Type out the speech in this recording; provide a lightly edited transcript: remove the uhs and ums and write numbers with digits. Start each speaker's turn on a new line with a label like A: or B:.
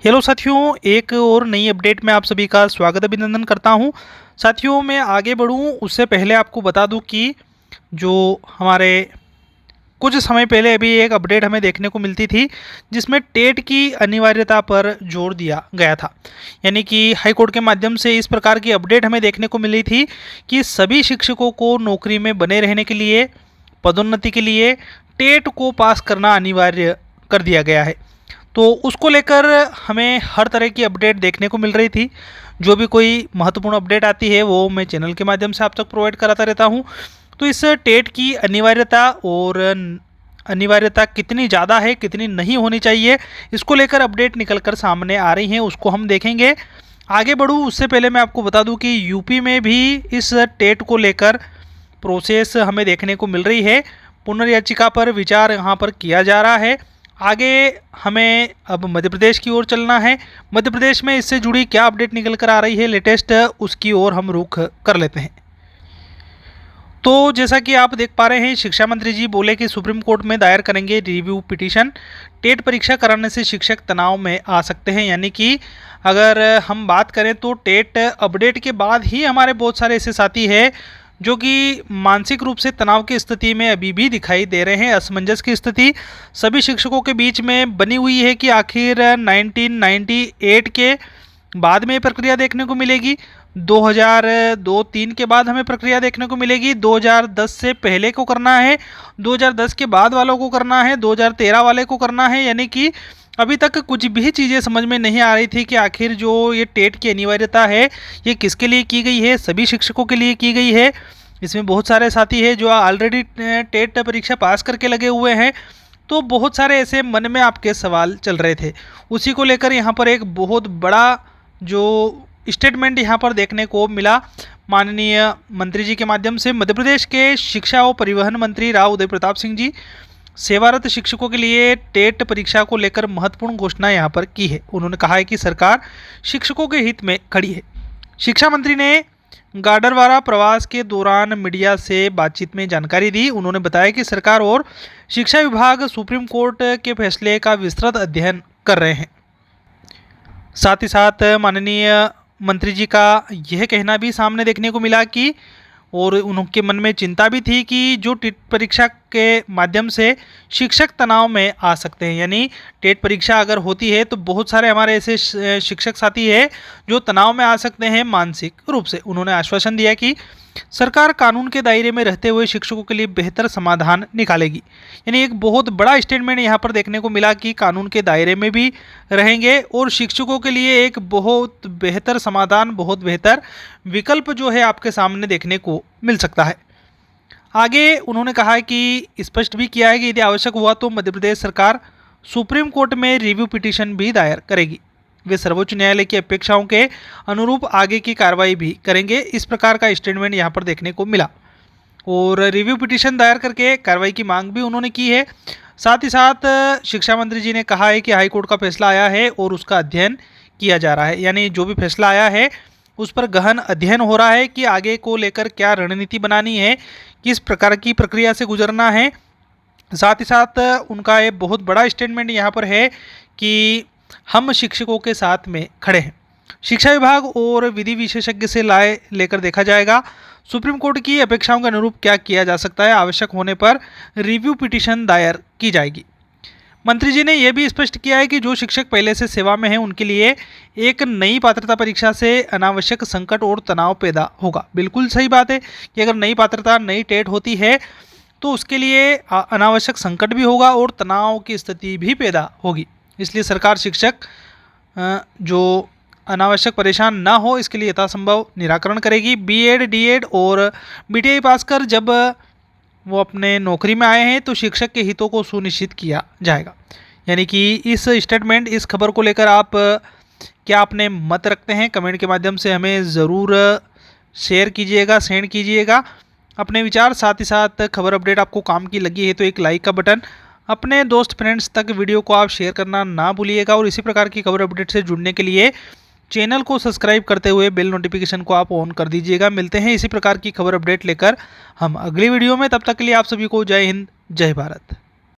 A: Hello साथियों, एक और नई अपडेट में आप सभी का स्वागत अभिनंदन करता हूं। साथियों, मैं आगे बढ़ूं उससे पहले आपको बता दूं कि जो हमारे कुछ समय पहले अभी एक अपडेट हमें देखने को मिलती थी जिसमें टेट की अनिवार्यता पर जोर दिया गया था। यानी कि हाई कोर्ट के माध्यम से इस प्रकार की अपडेट हमें देखने को मिली थी कि सभी शिक्षकों को नौकरी में बने रहने के लिए, पदोन्नति के लिए टेट को पास करना अनिवार्य कर दिया गया है। तो उसको लेकर हमें हर तरह की अपडेट देखने को मिल रही थी। जो भी कोई महत्वपूर्ण अपडेट आती है वो मैं चैनल के माध्यम से आप तक प्रोवाइड कराता रहता हूँ। तो इस टेट की अनिवार्यता और अनिवार्यता कितनी ज़्यादा है, कितनी नहीं होनी चाहिए, इसको लेकर अपडेट निकल कर सामने आ रही हैं, उसको हम देखेंगे। आगे बढ़ूँ उससे पहले मैं आपको बता दूं कि यूपी में भी इस टेट को लेकर प्रोसेस हमें देखने को मिल रही है। पुनर्याचिका पर विचार यहाँ पर किया जा रहा है। आगे हमें अब मध्य प्रदेश की ओर चलना है। मध्य प्रदेश में इससे जुड़ी क्या अपडेट निकल कर आ रही है लेटेस्ट, उसकी ओर हम रुख कर लेते हैं। तो जैसा कि आप देख पा रहे हैं, शिक्षा मंत्री जी बोले कि सुप्रीम कोर्ट में दायर करेंगे रिव्यू पिटीशन। टेट परीक्षा कराने से शिक्षक तनाव में आ सकते हैं। यानी कि अगर हम बात करें तो टेट अपडेट के बाद ही हमारे बहुत सारे ऐसे साथी हैं जो कि मानसिक रूप से तनाव की स्थिति में अभी भी दिखाई दे रहे हैं। असमंजस की स्थिति सभी शिक्षकों के बीच में बनी हुई है कि आखिर 1998 के बाद में प्रक्रिया देखने को मिलेगी, 2002-3 के बाद हमें प्रक्रिया देखने को मिलेगी, 2010 से पहले को करना है, 2010 के बाद वालों को करना है, 2013 वाले को करना है। यानी कि अभी तक कुछ भी चीज़ें समझ में नहीं आ रही थी कि आखिर जो ये टेट की अनिवार्यता है ये किसके लिए की गई है। सभी शिक्षकों के लिए की गई है। इसमें बहुत सारे साथी हैं जो ऑलरेडी टेट परीक्षा पास करके लगे हुए हैं। तो बहुत सारे ऐसे मन में आपके सवाल चल रहे थे, उसी को लेकर यहाँ पर एक बहुत बड़ा जो स्टेटमेंट यहाँ पर देखने को मिला माननीय मंत्री जी के माध्यम से। मध्य प्रदेश के शिक्षा और परिवहन मंत्री राव उदय प्रताप सिंह जी सेवारत शिक्षकों के लिए टेट परीक्षा को लेकर महत्वपूर्ण घोषणा यहाँ पर की है। उन्होंने कहा है कि सरकार शिक्षकों के हित में खड़ी है। शिक्षा मंत्री ने गाडरवारा प्रवास के दौरान मीडिया से बातचीत में जानकारी दी। उन्होंने बताया कि सरकार और शिक्षा विभाग सुप्रीम कोर्ट के फैसले का विस्तृत अध्ययन कर रहे हैं। साथ ही साथ माननीय मंत्री जी का यह कहना भी सामने देखने को मिला कि और उनके मन में चिंता भी थी कि जो टेट परीक्षा के माध्यम से शिक्षक तनाव में आ सकते हैं। यानी टेट परीक्षा अगर होती है तो बहुत सारे हमारे ऐसे शिक्षक साथी हैं जो तनाव में आ सकते हैं मानसिक रूप से। उन्होंने आश्वासन दिया कि सरकार कानून के दायरे में रहते हुए शिक्षकों के लिए बेहतर समाधान निकालेगी। यानी एक बहुत बड़ा स्टेटमेंट यहाँ पर देखने को मिला कि कानून के दायरे में भी रहेंगे और शिक्षकों के लिए एक बहुत बेहतर समाधान, बहुत बेहतर विकल्प जो है आपके सामने देखने को मिल सकता है। आगे उन्होंने कहा है कि स्पष्ट भी किया है कि यदि आवश्यक हुआ तो मध्य प्रदेश सरकार सुप्रीम कोर्ट में रिव्यू पिटीशन भी दायर करेगी। वे सर्वोच्च न्यायालय की अपेक्षाओं के अनुरूप आगे की कार्रवाई भी करेंगे। इस प्रकार का स्टेटमेंट यहाँ पर देखने को मिला और रिव्यू पिटीशन दायर करके कार्रवाई की मांग भी उन्होंने की है। साथ ही साथ शिक्षा मंत्री जी ने कहा है कि हाई कोर्ट का फैसला आया है और उसका अध्ययन किया जा रहा है। यानी जो भी फैसला आया है उस पर गहन अध्ययन हो रहा है कि आगे को लेकर क्या रणनीति बनानी है, किस प्रकार की प्रक्रिया से गुजरना है। साथ ही साथ उनका एक बहुत बड़ा स्टेटमेंट यहाँ पर है कि हम शिक्षकों के साथ में खड़े हैं। शिक्षा विभाग और विधि विशेषज्ञ से लेकर देखा जाएगा सुप्रीम कोर्ट की अपेक्षाओं के अनुरूप क्या किया जा सकता है। आवश्यक होने पर रिव्यू पिटीशन दायर की जाएगी। मंत्री जी ने यह भी स्पष्ट किया है कि जो शिक्षक पहले से सेवा में हैं उनके लिए एक नई पात्रता परीक्षा से अनावश्यक संकट और तनाव पैदा होगा। बिल्कुल सही बात है कि अगर नई पात्रता, नई टेट होती है तो उसके लिए अनावश्यक संकट भी होगा और तनाव की स्थिति भी पैदा होगी। इसलिए सरकार शिक्षक जो अनावश्यक परेशान ना हो इसके लिए यथासंभव निराकरण करेगी। बीएड, डीएड और बीटीआई पास कर जब वो अपने नौकरी में आए हैं तो शिक्षक के हितों को सुनिश्चित किया जाएगा। यानी कि इस स्टेटमेंट, इस खबर को लेकर आप क्या अपने मत रखते हैं, कमेंट के माध्यम से हमें ज़रूर शेयर कीजिएगा, सेंड कीजिएगा अपने विचार। साथ ही साथ खबर अपडेट आपको काम की लगी है तो एक लाइक का बटन, अपने दोस्त फ्रेंड्स तक वीडियो को आप शेयर करना ना भूलिएगा। और इसी प्रकार की खबर अपडेट से जुड़ने के लिए चैनल को सब्सक्राइब करते हुए बेल नोटिफिकेशन को आप ऑन कर दीजिएगा। मिलते हैं इसी प्रकार की खबर अपडेट लेकर हम अगली वीडियो में। तब तक के लिए आप सभी को जय हिंद, जय भारत।